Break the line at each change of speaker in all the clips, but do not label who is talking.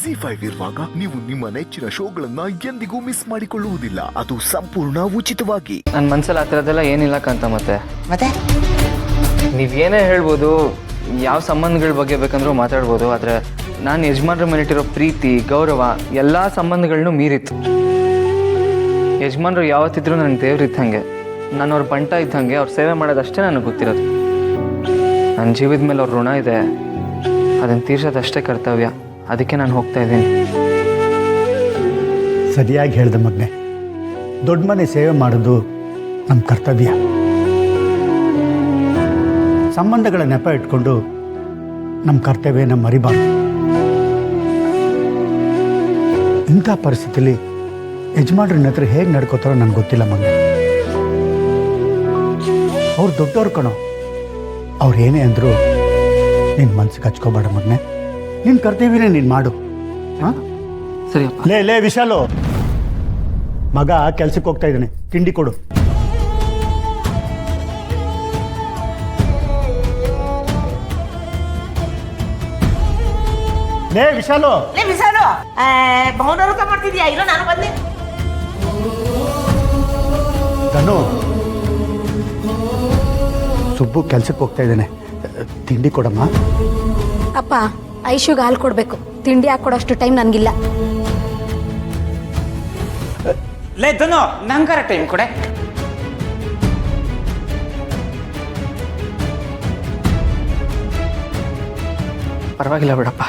ZEE5 ಇರುವಾಗ ನೀವು ನಿಮ್ಮ ನೆಚ್ಚಿನ ಶೋಗಳನ್ನ ಎಂದಿಗೂ ಮಿಸ್ ಮಾಡಿಕೊಳ್ಳುವುದಿಲ್ಲ. ಅದು ಸಂಪೂರ್ಣ ಉಚಿತವಾಗಿ.
ನನ್ನ ಮನಸ್ಸಲ್ಲಿ ಆ ಥರದ್ದೆಲ್ಲ ಏನಿಲ್ಲ ಕಾಂತ.
ಮತ್ತೆ
ನೀವೇನೇ ಹೇಳ್ಬೋದು, ಯಾವ ಸಂಬಂಧಗಳ ಬಗ್ಗೆ ಬೇಕಂದ್ರೂ ಮಾತಾಡ್ಬೋದು. ಆದರೆ ನಾನು ಯಜಮಾನ್ರ ಮೇಲಿಟ್ಟಿರೋ ಪ್ರೀತಿ ಗೌರವ ಎಲ್ಲ ಸಂಬಂಧಗಳನ್ನೂ ಮೀರಿತ್ತು. ಯಜಮಾನ್ರು ಯಾವತ್ತಿದ್ರೂ ನನಗೆ ದೇವ್ರಿದ್ದಂಗೆ, ನಾನು ಅವ್ರ ಬಂಟ ಇದ್ದಂಗೆ. ಅವ್ರ ಸೇವೆ ಮಾಡೋದಷ್ಟೇ ನನಗೆ ಗೊತ್ತಿರೋದು. ನನ್ನ ಜೀವದ ಮೇಲೆ ಅವ್ರ ಋಣ ಇದೆ, ಅದನ್ನು ತೀರ್ಸೋದಷ್ಟೇ ಕರ್ತವ್ಯ. ಅದಕ್ಕೆ ನಾನು ಹೋಗ್ತಾ ಇದ್ದೀನಿ.
ಸರಿಯಾಗಿ ಹೇಳ್ದೆ ಮಗನೆ. ದೊಡ್ಡ ಮನೆ ಸೇವೆ ಮಾಡೋದು ನಮ್ಮ ಕರ್ತವ್ಯ. ಸಂಬಂಧಗಳ ನೆಪ ಇಟ್ಕೊಂಡು ನಮ್ಮ ಕರ್ತವ್ಯನ ಮರಿಬಾರ್ದು. ಇಂಥ ಪರಿಸ್ಥಿತಿಲಿ ಯಜಮಾನ್ರನ್ನ ಹತ್ರ ಹೇಗೆ ನಡ್ಕೋತಾರೋ ನನಗೆ ಗೊತ್ತಿಲ್ಲ ಮಗನೆ. ಅವ್ರು ದೊಡ್ಡವ್ರು ಕಣೋ. ಅವ್ರು ಏನೇ ಅಂದರು ನಿನ್ನ ಮನ್ಸಿಗೆ ಹಚ್ಕೋಬೇಡ ಮಗನೆ. ನಿನ್ನ ಕರ್ತವ್ಯನೇ ನೀನು ಮಾಡು. ಹಾಂ
ಸರಿಯಪ್ಪ.
ಲೇ ವಿಶಾಲು, ಮಗ ಕೆಲ್ಸಕ್ಕೆ ಹೋಗ್ತಾ ಇದ್ದಾನೆ, ತಿಂಡಿ ಕೊಡು. ಲೇ ವಿಶಾಲು,
ಮೌನವ್ರ ಮಾಡ್ತಿದ್ಯಾ? ಇಲ್ಲ ನಾನು ಬಂದೆ.
ಧನು, ಸುಬ್ಬು ಕೆಲ್ಸಕ್ಕೆ ಹೋಗ್ತಾ ಇದ್ದಾನೆ, ತಿಂಡಿ ಕೊಡಮ್ಮ.
ಅಪ್ಪ, ಐಶುಗೆ ಹಾಲು ಕೊಡಬೇಕು. ತಿಂಡಿ ಹಾಕೊಡೋಷ್ಟು ಟೈಮ್ ನನಗಿಲ್ಲ.
ಲೇ ಧನು, ನಂಗಾರ ಟೈಮ್ ಕೊಡೆ.
ಪರವಾಗಿಲ್ಲ ಬಿಡಪ್ಪ,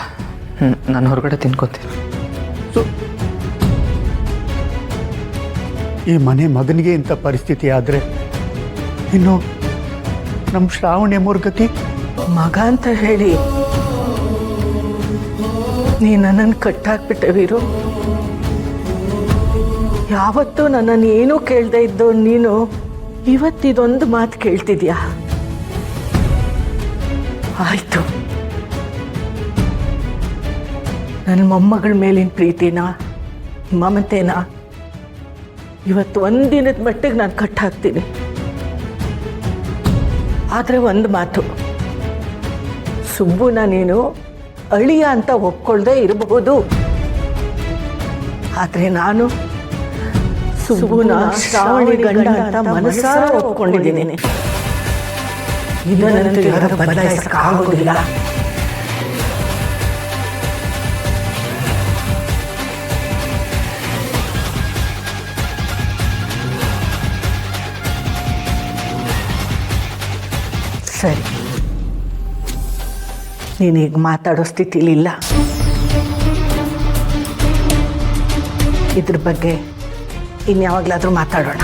ನಾನು ಹೊರಗಡೆ ತಿನ್ಕೋತೀನಿ.
ಈ ಮನೆ ಮಗನಿಗೆ ಇಂಥ ಪರಿಸ್ಥಿತಿ ಆದರೆ ಇನ್ನು ನಮ್ಮ ಶ್ರಾವಣಿ ಮೂರ್ಗತಿ.
ಮಗ ಅಂತ ಹೇಳಿ ನೀ ನನ್ನನ್ನು ಕಟ್ಟಾಕ್ಬಿಟ್ಟೆ ವೀರು. ಯಾವತ್ತೂ ನನ್ನನ್ನು ಏನೂ ಕೇಳದೆ ಇದ್ದೋ ನೀನು ಇವತ್ತಿದೊಂದು ಮಾತು ಕೇಳ್ತಿದ್ಯಾ? ಆಯ್ತು, ನನ್ನ ಮೊಮ್ಮಗಳ ಮೇಲಿನ ಪ್ರೀತಿನ ಮಮತೆನ ಇವತ್ತು ಒಂದಿನದ ಮಟ್ಟಿಗೆ ನಾನು ಕಟ್ಟಾಕ್ತೀನಿ. ಆದರೆ ಒಂದು ಮಾತು, ಸುಬ್ಬುನ ನೀನು ಅಳಿಯ ಅಂತ ಒಪ್ಕೊಳ್ದೆ ಇರಬಹುದು. ಆದರೆ ನಾನು ಸುಬ್ಬುನ ಶ್ರಾವಣಿ ಗಂಡ ಅಂತ ಮನಸಾರ ಒಪ್ಕೊಂಡಿದ್ದೀನಿ. ಇದನ್ನಂತೂ ಯಾರು ಬದಲಾಯಿಸಕ್ಕಾಗೋದಿಲ್ಲ. ಸರಿ, ನೀನೀಗ ಮಾತಾಡೋ ಸ್ಥಿತಿಲಿಲ್ಲ. ಇದ್ರ ಬಗ್ಗೆ ಇನ್ಯಾವಾಗಲಾದರೂ ಮಾತಾಡೋಣ.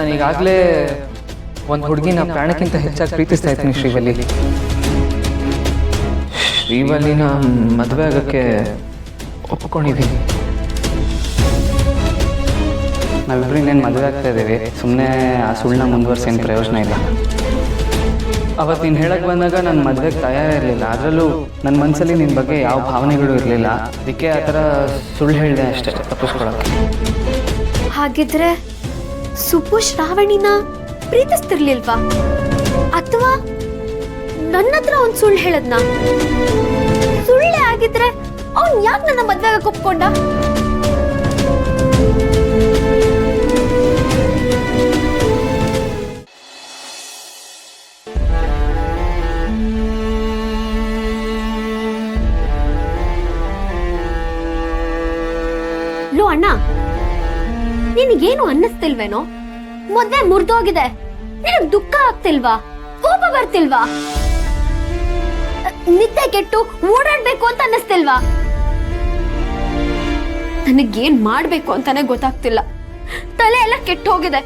ನಾನು ಈಗಾಗಲೇ ಒಂದು ಹುಡುಗಿನ ಪ್ರಾಣಕ್ಕಿಂತ ಹೆಚ್ಚಾಗಿ ಪ್ರೀತಿಸ್ತಾ ಇದ್ದೀನಿ, ಶ್ರೀವಲ್ಲಿ. ಶ್ರೀವಲ್ಲಿನ ಮದುವೆ ಆಗೋಕ್ಕೆ ಒಪ್ಕೊಂಡಿದ್ದೀನಿ.
ನಾವಿಬ್ರು ಇನ್ನೇನು ಮದುವೆ ಆಗ್ತಾ ಇದ್ದೀವಿ. ಸುಮ್ಮನೆ ಆ ಸುಳ್ಳನ್ನ ಮುಂದುವರ್ಸೇನು ಪ್ರಯೋಜನ ಇಲ್ಲ. ಅವತ್ತು ನೀನು ಹೇಳಕ್ಕೆ ಬಂದಾಗ ನನ್ನ ಮದುವೆಗೆ ತಯಾರಿರಲಿಲ್ಲ. ಅದರಲ್ಲೂ ನನ್ನ ಮನಸ್ಸಲ್ಲಿ ನಿನ್ನ ಬಗ್ಗೆ ಯಾವ ಭಾವನೆಗಳು ಇರಲಿಲ್ಲ. ಅದಕ್ಕೆ ಆ ಥರ ಸುಳ್ಳು ಹೇಳಿದೆ ಅಷ್ಟೇ, ತಪ್ಪಿಸ್ಕೊಳಕ್ಕೆ.
ಹಾಗಿದ್ರೆ ಸುಬ್ಬು ಶ್ರಾವಣಿನ ಪ್ರೀತಿಸ್ತಿರ್ಲಿಲ್ವಾ? ಅಥವಾ ನನ್ನ ಹತ್ರ ಒಂದು ಸುಳ್ಳು ಹೇಳದ್ನ? ಸುಳ್ಳೆ ಆಗಿದ್ರೆ ಅವ್ನು ಯಾಕೆ ನನ್ನ ಮದ್ವೆಗೆ ಒಪ್ಕೊಂಡ? ಲೋ ಅಣ್ಣ, ನಿನಗೇನು ಅನ್ನಿಸ್ತಿಲ್ವೇನೋ? ಮದ್ವೆ ಮುರಿದೋಗಿದೆ, ನಿನಗ್ ದುಃಖ ಆಗ್ತಿಲ್ವಾ? ಕೋಪ ಬರ್ತಿಲ್ವಾ? ನಿದ್ದೆ ಕೆಟ್ಟು ಓಡಾಡ್ಬೇಕು ಅಂತ ಅನ್ನಿಸ್ತಿಲ್ವಾ? ನನಗೇನ್ ಮಾಡ್ಬೇಕು ಅಂತಾನೆ ಗೊತ್ತಾಗ್ತಿಲ್ಲ. ತಲೆ ಎಲ್ಲ ಕೆಟ್ಟು ಹೋಗಿದೆ.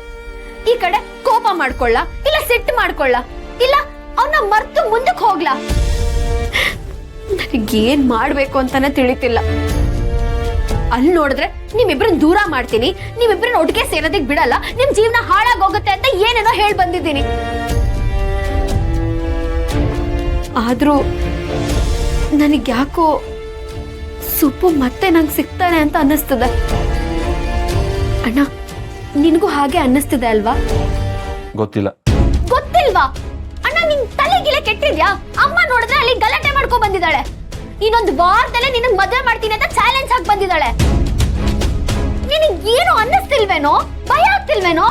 ಈ ಕಡೆ ಕೋಪ ಮಾಡ್ಕೊಳ್ಳ, ಇಲ್ಲ ಸಿಟ್ಟು ಮಾಡ್ಕೊಳ್ಳ, ಇಲ್ಲ ಅವನ್ನ ಮರ್ತು ಮುಂದಕ್ಕೆ ಹೋಗ್ಲಾ? ಏನ್ ಮಾಡ್ಬೇಕು ಅಂತಾನೆ ತಿಳಿತಿಲ್ಲ. ಅಲ್ಲಿ ನೋಡಿದ್ರೆ ನಿಮ್ಮಿಬ್ರನ್ನ ದೂರ ಮಾಡ್ತೀನಿ, ನಿಮ್ಮಿಬ್ರನ್ನ ಒಟ್ಟಿಗೆ ಸೇರೋದಕ್ಕೆ ಬಿಡಲ್ಲ, ನಿಮ್ ಜೀವನ ಹಾಳಾಗೋಗುತ್ತೆ ಅಂತ ಏನೇನೋ ಹೇಳಿ ಬಂದಿದ್ದೀನಿ. ಆದ್ರೂ ನನಗ್ ಯಾಕೋ ಸುಬ್ಬು ಮತ್ತೆ ನಂಗೆ ಸಿಗ್ತಾನೆ ಅಂತ ಅನ್ನಿಸ್ತದೆ. ಅಣ್ಣ, ನಿನಗೂ ಹಾಗೆ ಅನ್ನಿಸ್ತಿದೆ ಅಲ್ವಾ?
ಗೊತ್ತಿಲ್ಲ.
ಗೊತ್ತಿಲ್ವಾ? ಅಣ್ಣ, ನಿನ್ ತಲೆಗಿಲೆ ಕೆಟ್ಟಿದ್ಯಾ? ಅಮ್ಮ ನೋಡಿದ್ರೆ ಅಲ್ಲಿ ಗಲಾಟೆ ಮಾಡ್ಕೊ ಬಂದಿದ್ದಾಳೆ. ಇನ್ನೊಂದು ವಾರದಲ್ಲೇ ನಿನಗ್ ಮದುವೆ ಮಾಡ್ತೀನಿ ಅಂತ ಚಾಲೆಂಜ್ ಹಾಕಿ ಬಂದಿದ್ದಾಳೆ. ನಿನಗ್ ಏನು ಅನ್ನಿಸ್ತಿಲ್ವೇನೋ? ಭಯ ಆಗ್ತಿಲ್ವೇನೋ?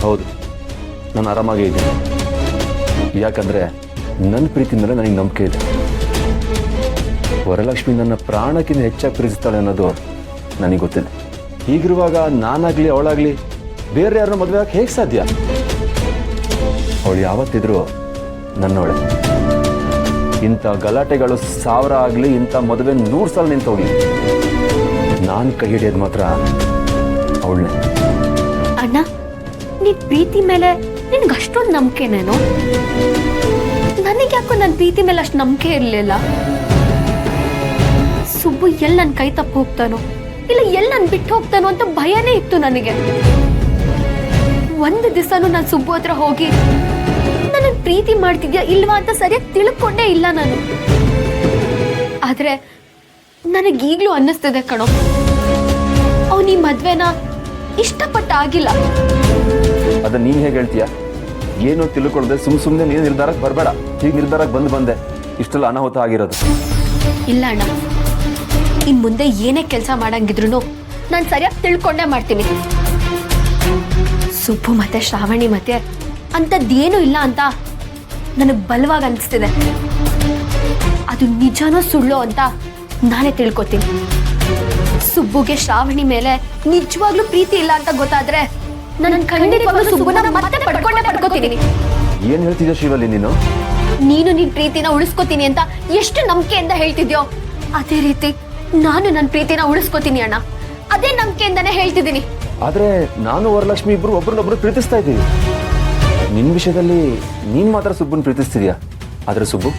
ಹೌದು, ನಾನು ಆರಾಮಾಗೇ ಇದ್ದೀನಿ. ಯಾಕಂದ್ರೆ ನನ್ನ ಪ್ರೀತಿ ಮೇಲೆ ನನಗೆ ನಂಬಿಕೆ ಇದೆ. ವರಲಕ್ಷ್ಮಿ ನನ್ನ ಪ್ರಾಣಕ್ಕಿಂತ ಹೆಚ್ಚಾಗಿ ಪ್ರೀತಿಸ್ತಾಳೆ ಅನ್ನೋದು ನನಗೆ ಗೊತ್ತಿದೆ. ಹೀಗಿರುವಾಗ ನಾನಾಗ್ಲಿ ಅವಳಾಗ್ಲಿ ಬೇರೆ ಯಾರನ್ನ ಮದುವೆ ಆಗಕ್ಕೆ ಹೇಗೆ ಸಾಧ್ಯ? ಅವಳು ಯಾವತ್ತಿದ್ರು ನನ್ನವಳೆ. ಇಂಥ ಗಲಾಟೆಗಳು 1000 ಆಗಲಿ, ಇಂಥ ಮದುವೆ 100 ಸಲ ನಿಂತೋಗ್ಲಿ, ನಾನು ಕೈ ಹಿಡಿಯೋದು ಮಾತ್ರ ಅವಳನ್ನೇ.
ಅಣ್ಣ, ನೀನ್ ಪ್ರೀತಿ ಮೇಲೆ ನಿನ್ಗೆ ಅಷ್ಟೊಂದು ನಂಬಿಕೆನೇನೋ? ನನಗೆ ಯಾಕೋ ನನ್ನ ಪ್ರೀತಿ ಮೇಲೆ ಅಷ್ಟು ನಂಬಿಕೆ ಇರಲಿಲ್ಲ. ಸುಬ್ಬು ಎಲ್ಲಿ ನನ್ನ ಕೈ ತಪ್ಪು ಹೋಗ್ತಾನೋ, ಇಲ್ಲ ಎಲ್ಲಿ ನನ್ನ ಬಿಟ್ಟು ಹೋಗ್ತಾನೋ ಅಂತ ಭಯನೇ ಇತ್ತು ನನಗೆ. ಒಂದು ದಿವಸನೂ ನಾನು ಸುಬ್ಬು ಹತ್ರ ಹೋಗಿ ನನ್ನ ಪ್ರೀತಿ ಮಾಡ್ತಿದ್ಯಾ ಇಲ್ವಾ ಅಂತ ಸರಿಯಾಗಿ ತಿಳ್ಕೊಂಡೇ ಇಲ್ಲ ನಾನು. ಆದ್ರೆ ನನಗೀಗ್ಲೂ ಅನ್ನಿಸ್ತಿದೆ ಕಣೋ, ಅವನು ಈ ಮದ್ವೆನ ಇಷ್ಟಪಟ್ಟ ಆಗಿಲ್ಲ.
ಅದನ್ನ ನೀನು ಹೇಗೆ ಹೇಳ್ತೀಯ? ಏನು ತಿಳ್ಕೊಳ್ದೆ ಸುಮ್ಮನೆ ನೀನು ನಿರ್ಧಾರಕ್ಕೆ ಬರಬೇಡ. ಹೀಗೆ ನಿರ್ಧಾರಕ್ಕೆ ಬಂದೆ ಇಷ್ಟೆಲ್ಲ ಅನಾಹುತ ಆಗಿರೋದು.
ಇಲ್ಲ ಅಣ್ಣ, ಇನ್ ಮುಂದೆ ಏನೇ ಕೆಲಸ ಮಾಡಂಗಿದ್ರು ನಾನು ಸರಿಯಾಗಿ ತಿಳ್ಕೊಂಡೇ ಮಾಡ್ತೀನಿ. ಸುಬ್ಬು ಮತ್ತೆ ಶ್ರಾವಣಿ ಮತ್ತೆ ಅಂಥದ್ದೇನೂ ಇಲ್ಲ ಅಂತ ನನಗೆ ಬಲವಾಗಿ ಅನಿಸ್ತಿದೆ. ಅದು ನಿಜನೋ ಸುಳ್ಳು ಅಂತ ನಾನೇ ತಿಳ್ಕೊತೀನಿ. ಸುಬ್ಬುಗೆ ಶ್ರಾವಣಿ ಮೇಲೆ ನಿಜವಾಗ್ಲೂ ಪ್ರೀತಿ ಇಲ್ಲ ಅಂತ ಗೊತ್ತಾದ್ರೆ ನನ್ನ ಖಂಡಿತವಾಗ್ಲೂ ಸುಬ್ಬುನ ಮತ್ತೆ ಪಡ್ಕೋತೀನಿ.
ಏನ್ ಹೇಳ್ತಿದ್ಯಾ ಶಿವಲ್ಲಿ ನೀನು?
ನೀನು ನಿನ್ ಪ್ರೀತಿನ ಉಳಿಸ್ಕೋತೀನಿ ಅಂತ ಎಷ್ಟು ನಂಬಿಕೆಯಿಂದ ಹೇಳ್ತಿದ್ಯೋ ಅದೇ ರೀತಿ ನಾನು ನನ್ನ ಪ್ರೀತಿನ ಉಳಿಸ್ಕೋತೀನಿ ಅಣ್ಣ. ಅದೇ ನಂಬಿಕೆಯಿಂದಾನೇ ಹೇಳ್ತಿದ್ದೀನಿ.
ಆದ್ರೆ ನಾನು ವರಲಕ್ಷ್ಮಿ ಇಬ್ರು ಒಬ್ರನ್ನೊಬ್ರು ಪ್ರೀತಿಸ್ತಾ ಇದ್ದೀವಿ. ನಿನ್ ವಿಷಯದಲ್ಲಿ ನೀನ್ ಮಾತ್ರ ಸುಬ್ಬನ್ ಪ್ರೀತಿಸ್ತಿದ್ಯಾ, ಆದ್ರೆ ಸುಬ್ಬು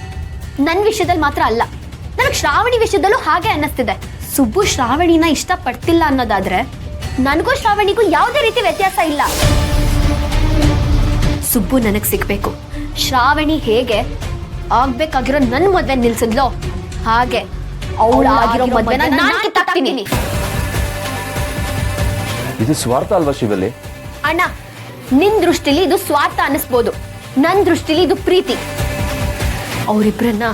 ನನ್ನ ವಿಷಯದಲ್ಲಿ ಮಾತ್ರ ಅಲ್ಲ, ನನಗೆ ಶ್ರಾವಣಿ ವಿಷಯದಲ್ಲೂ ಹಾಗೆ ಅನ್ನಿಸ್ತಿದೆ. ಸುಬ್ಬು ಶ್ರಾವಣಿನ ಇಷ್ಟಪಡ್ತಿಲ್ಲ ಅನ್ನೋದಾದ್ರೆ ನನಗೂ ಶ್ರಾವಣಿಗೂ ಯಾವುದೇ ರೀತಿ ವ್ಯತ್ಯಾಸ ಇಲ್ಲ. ಸುಬ್ಬು ನನಗೆ ಸಿಗ್ಬೇಕು. ಶ್ರಾವಣಿ ಹೇಗೆ ಆಗ್ಬೇಕಾಗಿರೋ ನನ್ನ ಮದ್ವೆ ನಿಲ್ಸಿದ್ಲೋ ಹಾಗೆ ಅವಳು ಆಗಿರೋ ಮದ್ವೆನ ನಾನು ಕಿತ್ತಾಕ್ತೀನಿ.
ಇದು ಸ್ವಾರ್ಥ ಅಲ್ವಾ ಶಿವಲ್ಲಿ?
ಅಣ್ಣ, ನಿನ್ ದೃಷ್ಟಿಲಿ ಇದು ಸ್ವಾರ್ಥ ಅನ್ನಿಸ್ಬೋದು, ನನ್ನ ದೃಷ್ಟಿಲಿ ಇದು ಪ್ರೀತಿ. ಅವರಿಬ್ಬರನ್ನ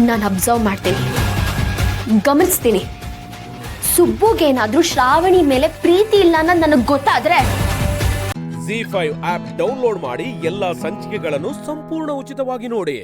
ನಾನು ಅಬ್ಸರ್ವ್ ಮಾಡ್ತೀನಿ, ಗಮನಿಸ್ತೀನಿ. ಸುಬ್ಬುಗೇನಾದ್ರೂ ಶ್ರಾವಣಿ ಮೇಲೆ ಪ್ರೀತಿ ಇಲ್ಲ ಅನ್ನೋದು ನನಗೆ ಗೊತ್ತಾದ್ರೆ
ZEE5 ಆಪ್ ಡೌನ್ಲೋಡ್ ಮಾಡಿ ಎಲ್ಲಾ ಸಂಚಿಕೆಗಳನ್ನು ಸಂಪೂರ್ಣ ಉಚಿತವಾಗಿ ನೋಡಿ.